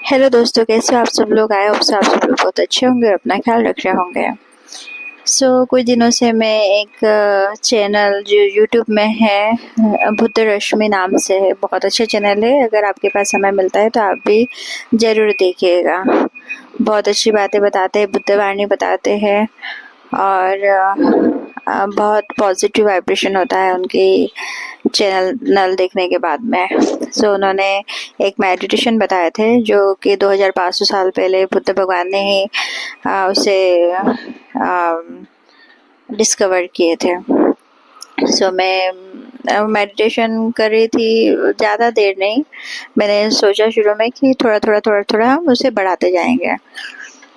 Hello दोस्तों, कैसे हो आप सब लोग। आए हो आप सब लोग बहुत अच्छे होंगे और अपना ख्याल रख रहे होंगे। कुछ दिनों से मैं एक चैनल जो यूट्यूब में है, बुद्ध रश्मि नाम से है। बहुत अच्छा चैनल है, अगर आपके पास समय मिलता है तो आप भी ज़रूर देखिएगा। बहुत अच्छी बातें बताते हैं, बुद्ध वाणी बताते हैं और बहुत पॉजिटिव वाइब्रेशन होता है उनकी चैनल देखने के बाद में। उन्होंने एक मेडिटेशन बताए थे जो कि 2500 साल पहले बुद्ध भगवान ने ही उसे डिस्कवर किए थे। मैं मेडिटेशन कर रही थी, ज़्यादा देर नहीं। मैंने सोचा शुरू में कि थोड़ा हम उसे बढ़ाते जाएंगे।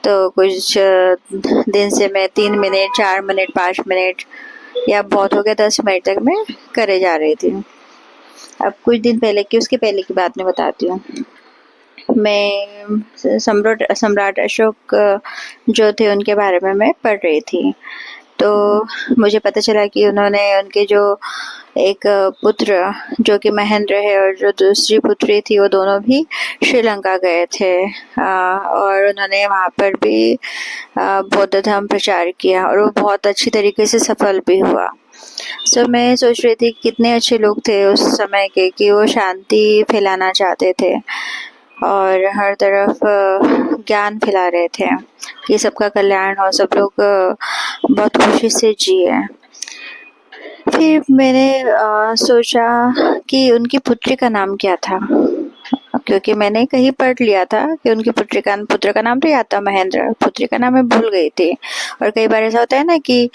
तो कुछ दिन से मैं 3 मिनट, 4 मिनट, 5 मिनट या बहुत हो गया 10 मिनट तक मैं करे जा रही थी। अब कुछ दिन पहले की, उसके पहले की बात मैं बताती हूँ। मैं सम्राट अशोक जो थे उनके बारे में मैं पढ़ रही थी। तो मुझे पता चला कि उन्होंने उनके जो एक पुत्र जो कि महेंद्र है और जो दूसरी पुत्री थी, वो दोनों भी श्रीलंका गए थे और उन्होंने वहाँ पर भी बौद्ध धर्म प्रचार किया और वो बहुत अच्छी तरीके से सफल भी हुआ। मैं सोच रही थी कितने अच्छे लोग थे उस समय के कि वो शांति फैलाना चाहते थे और हर तरफ ज्ञान फैला रहे थे कि सबका कल्याण हो, सब लोग बहुत खुशी से जिए। फिर मैंने सोचा कि उनकी पुत्री का नाम क्या था, क्योंकि मैंने कहीं पढ़ लिया था कि उनकी पुत्र का नाम तो याद था महेंद्र, पुत्री का नाम मैं भूल गई थी। और कई बार ऐसा होता है ना कि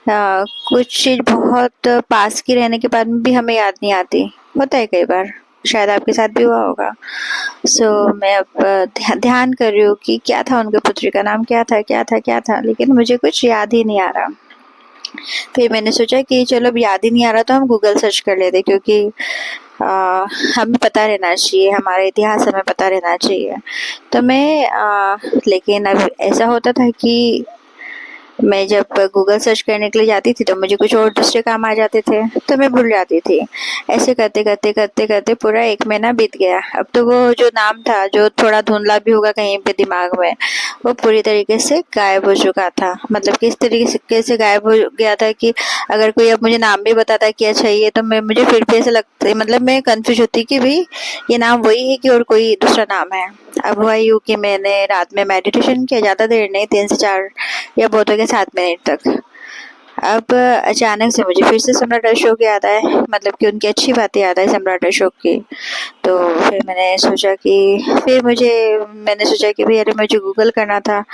कुछ चीज बहुत पास की रहने के बाद भी हमें याद नहीं आती, होता है कई बार, शायद आपके साथ भी हुआ होगा। मैं अब ध्यान कर रही हूँ कि क्या था, उनके पुत्री का नाम क्या था, लेकिन मुझे कुछ याद ही नहीं आ रहा। फिर मैंने सोचा कि चलो अब याद ही नहीं आ रहा तो हम गूगल सर्च कर लेते, क्योंकि हमें पता रहना चाहिए, हमारा इतिहास हमें पता रहना चाहिए। लेकिन अब ऐसा होता था कि मैं जब गूगल सर्च करने के लिए जाती थी तो मुझे कुछ और दूसरे काम आ जाते थे, तो मैं भूल जाती थी। ऐसे करते पूरा 1 महीना बीत गया। अब तो वो जो नाम था, जो थोड़ा धुंधला भी होगा कहीं पे दिमाग में, वो पूरी तरीके से गायब हो चुका था। मतलब किस तरीके से गायब हो गया था कि अगर कोई अब मुझे नाम भी बताता कि अच्छा ये, तो मुझे फिर भी ऐसा लगता, मतलब मैं कंफ्यूज होती कि भाई ये नाम वही है कि और कोई दूसरा नाम है। अब हुआ यूँ कि मैंने रात में मेडिटेशन किया, ज़्यादा देर नहीं, 3 से 4 या बहुत हो गया 7 मिनट तक। अब अचानक से मुझे फिर से सम्राट अशोक याद आए, मतलब कि उनकी अच्छी बातें याद आई सम्राट अशोक की। तो फिर मैंने सोचा कि भाई अरे मुझे गूगल करना था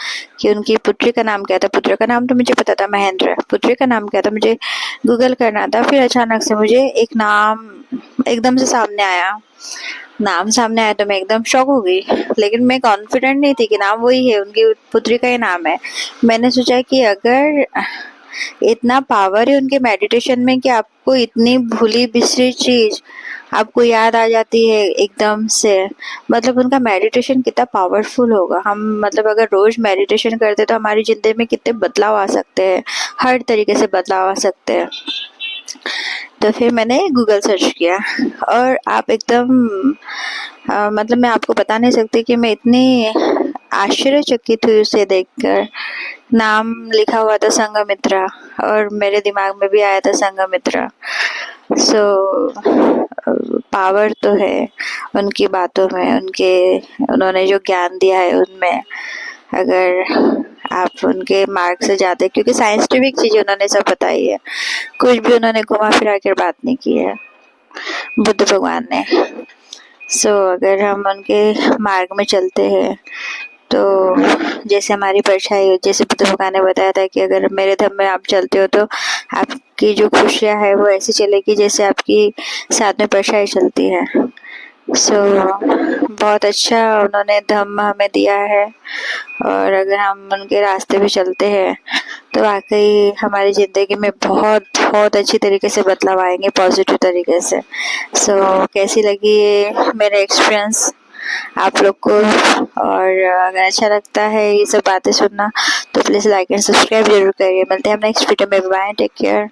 कि उनकी पुत्री का नाम क्या था। पुत्र का नाम तो मुझे पता था महेंद्र, पुत्री का नाम क्या था मुझे गूगल करना था। फिर अचानक से मुझे एक नाम एकदम से सामने आया। तो मैं एकदम शॉक हो गई, लेकिन मैं कॉन्फिडेंट नहीं थी कि नाम वही है, उनकी पुत्री का ही नाम है। मैंने सोचा कि अगर इतना पावर है उनके मेडिटेशन में कि आपको इतनी भूली बिसरी चीज आपको याद आ जाती है एकदम से, मतलब उनका मेडिटेशन कितना पावरफुल होगा। हम मतलब अगर रोज मेडिटेशन करते तो हमारी जिंदगी में कितने बदलाव आ सकते हैं, हर तरीके से बदलाव आ सकते हैं। तो फिर मैंने गूगल सर्च किया और आप एकदम मतलब मैं आपको बता नहीं सकती कि मैं इतनी आश्चर्यचकित हुई उसे देखकर। नाम लिखा हुआ था संघमित्रा और मेरे दिमाग में भी आया था संघमित्रा। पावर तो है उनकी बातों में, उन्होंने जो ज्ञान दिया है उनमें। अगर आप उनके मार्ग से जाते, क्योंकि साइंटिफिक चीजें उन्होंने सब बताई है, कुछ भी उन्होंने घुमा फिरा कर बात नहीं की है बुद्ध भगवान ने। अगर हम उनके मार्ग में चलते हैं तो जैसे हमारी परछाई, जैसे बुद्ध भगवान ने बताया था कि अगर मेरे धर्म में आप चलते हो तो आपकी जो खुशियाँ है वो ऐसी चलेगी जैसे आपकी साथ में परछाई चलती है। बहुत अच्छा उन्होंने धम्म हमें दिया है और अगर हम उनके रास्ते पे चलते हैं तो वाकई हमारी ज़िंदगी में बहुत बहुत अच्छी तरीके से बदलाव आएंगे, पॉजिटिव तरीके से। कैसी लगी ये मेरा एक्सपीरियंस आप लोग को, और अगर अच्छा लगता है ये सब बातें सुनना तो प्लीज़ लाइक एंड सब्सक्राइब जरूर करिए। मिलते हैं हम नेक्स्ट वीडियो में। Bye, take care.